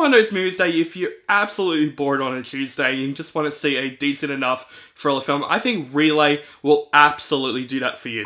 one of those movies that if you're absolutely bored on a Tuesday and you just want to see a decent enough thriller film, I think Relay will absolutely do that for you.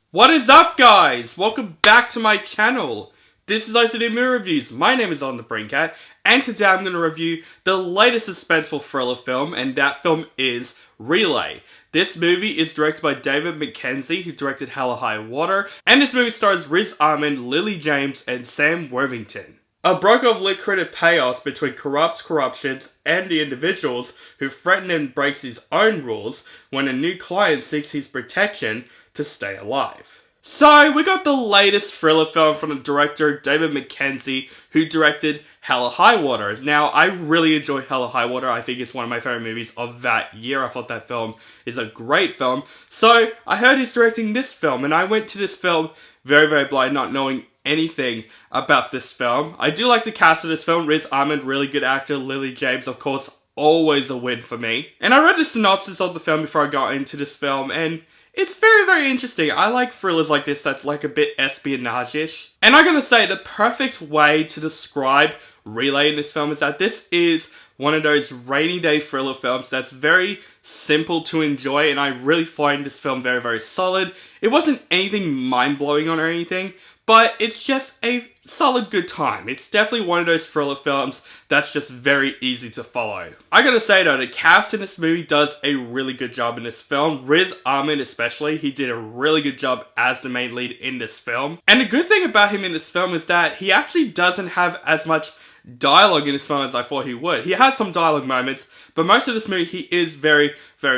What is up, guys? Welcome back to my channel. This is OCD Movie Reviews. My name is On the Brinkcat, and today I'm going to review the latest suspenseful thriller film, and that film is Relay. This movie is directed by David Mackenzie, who directed Hell or High Water, and this movie stars Riz Ahmed, Lily James, and Sam Worthington. A broker of lucrative payoffs between corruptions and the individuals who threaten and breaks his own rules when a new client seeks his protection to stay alive. So, we got the latest thriller film from the director David Mackenzie, who directed Hell or High Water. Now, I really enjoy Hell or High Water. I think it's one of my favorite movies of that year. I thought that film is a great film. So, I heard he's directing this film, and I went to this film very blind, not knowing anything about this film. I do like the cast of this film. Riz Ahmed, really good actor. Lily James, of course, always a win for me. And I read the synopsis of the film before I got into this film, and it's very interesting. I like thrillers like this that's like a bit espionage-ish. And I'm gonna say the perfect way to describe Relay in this film is that this is one of those rainy day thriller films that's very simple to enjoy, and I really find this film very solid. It wasn't anything mind-blowing or anything, but it's just a solid good time. It's definitely one of those thriller films that's just very easy to follow. I gotta say though, the cast in this movie does a really good job in this film. Riz Ahmed especially, he did a really good job as the main lead in this film. And the good thing about him in this film is that he actually doesn't have as much dialogue in this film as I thought he would. He has some dialogue moments, but most of this movie he is very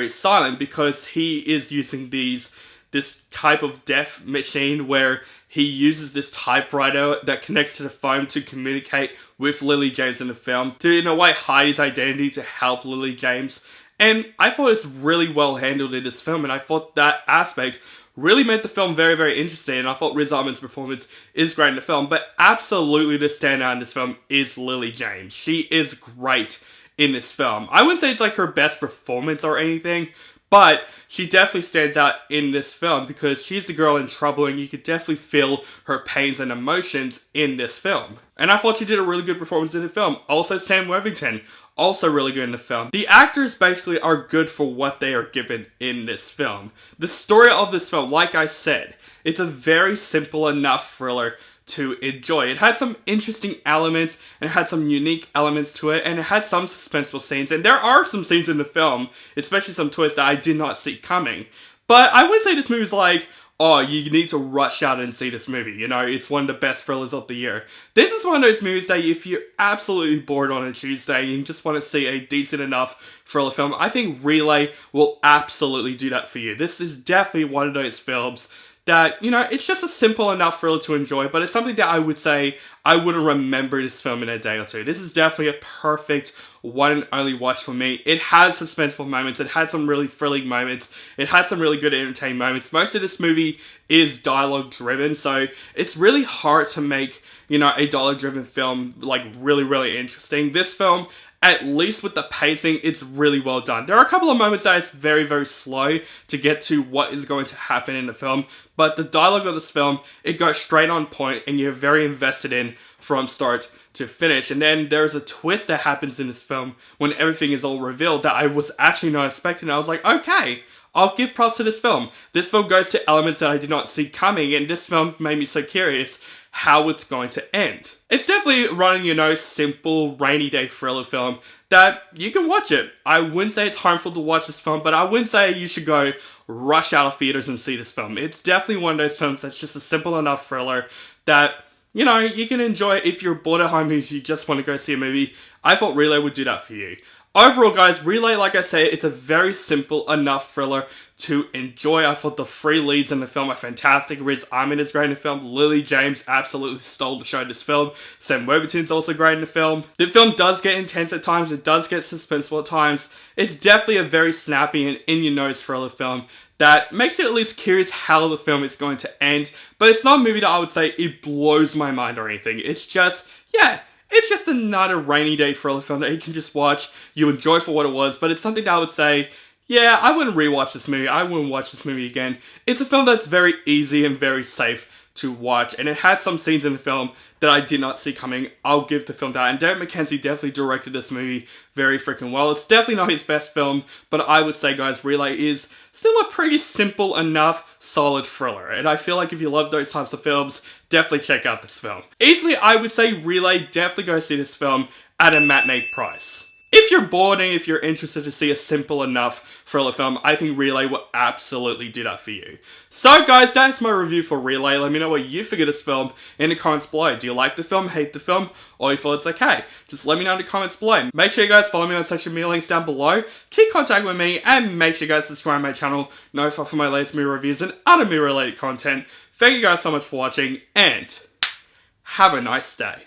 silent because he is using this type of deaf machine where he uses this typewriter that connects to the phone to communicate with Lily James in the film, to in a way hide his identity to help Lily James. And I thought it's really well handled in this film, and I thought that aspect really made the film very interesting, and I thought Riz Ahmed's performance is great in the film, but absolutely the standout in this film is Lily James. She is great in this film. I wouldn't say it's like her best performance or anything, but she definitely stands out in this film because she's the girl in trouble, and you could definitely feel her pains and emotions in this film. And I thought she did a really good performance in the film. Also, Sam Worthington, also really good in the film. The actors basically are good for what they are given in this film. The story of this film, like I said, it's a very simple enough thriller to enjoy. It had some interesting elements, and it had some unique elements to it, and it had some suspenseful scenes, and there are some scenes in the film, especially some twists that I did not see coming. But I would say this movie is like, oh, you need to rush out and see this movie. You know, it's one of the best thrillers of the year. This is one of those movies that if you're absolutely bored on a Tuesday and you just want to see a decent enough thriller film, I think Relay will absolutely do that for you. This is definitely one of those films that, you know, it's just a simple enough thriller to enjoy, but it's something that I would say I wouldn't remember this film in a day or two. This is definitely a perfect one and only watch for me. It has suspenseful moments, it had some really thrilling moments, it had some really good entertaining moments. Most of this movie is dialogue driven, so it's really hard to make, you know, a dialogue driven film like really interesting. This film, at least with the pacing, it's really well done. There are a couple of moments that it's very slow to get to what is going to happen in the film, but the dialogue of this film, it goes straight on point and you're very invested in from start to finish. And then there's a twist that happens in this film when everything is all revealed that I was actually not expecting. I was like, okay, I'll give props to this film. This film goes to elements that I did not see coming, and this film made me so curious how it's going to end. It's definitely running, you know, simple rainy day thriller film that you can watch it. I wouldn't say it's harmful to watch this film, but I wouldn't say you should go rush out of theaters and see this film. It's definitely one of those films that's just a simple enough thriller that, you know, you can enjoy if you're bored at home and you just want to go see a movie. I thought Relay would do that for you. Overall, guys, Relay, like I say, it's a very simple enough thriller to enjoy. I thought the three leads in the film are fantastic. Riz Ahmed is great in the film. Lily James absolutely stole the show in this film. Sam Worthington's also great in the film. The film does get intense at times. It does get suspenseful at times. It's definitely a very snappy and in-your-nose thriller film that makes you at least curious how the film is going to end. But it's not a movie that I would say it blows my mind or anything. It's just, yeah, it's just another rainy day thriller film that you can just watch. You enjoy for what it was, but it's something that I would say Yeah, I wouldn't rewatch this movie. I wouldn't watch this movie again. It's a film that's very easy and very safe to watch, and it had some scenes in the film that I did not see coming. I'll give the film that. And Derek McKenzie definitely directed this movie very freaking well. It's definitely not his best film, but I would say, guys, Relay is still a pretty simple enough, solid thriller. And I feel like if you love those types of films, definitely check out this film. Easily, I would say Relay, definitely go see this film at a matinee price. If you're bored and if you're interested to see a simple enough thriller film, I think Relay will absolutely do that for you. So guys, that's my review for Relay. Let me know what you think of this film in the comments below. Do you like the film, hate the film, or you feel it's okay? Just let me know in the comments below. Make sure you guys follow me on social media links down below. Keep contact with me, and make sure you guys subscribe to my channel, notify for my latest movie reviews and other movie related content. Thank you guys so much for watching, and have a nice day.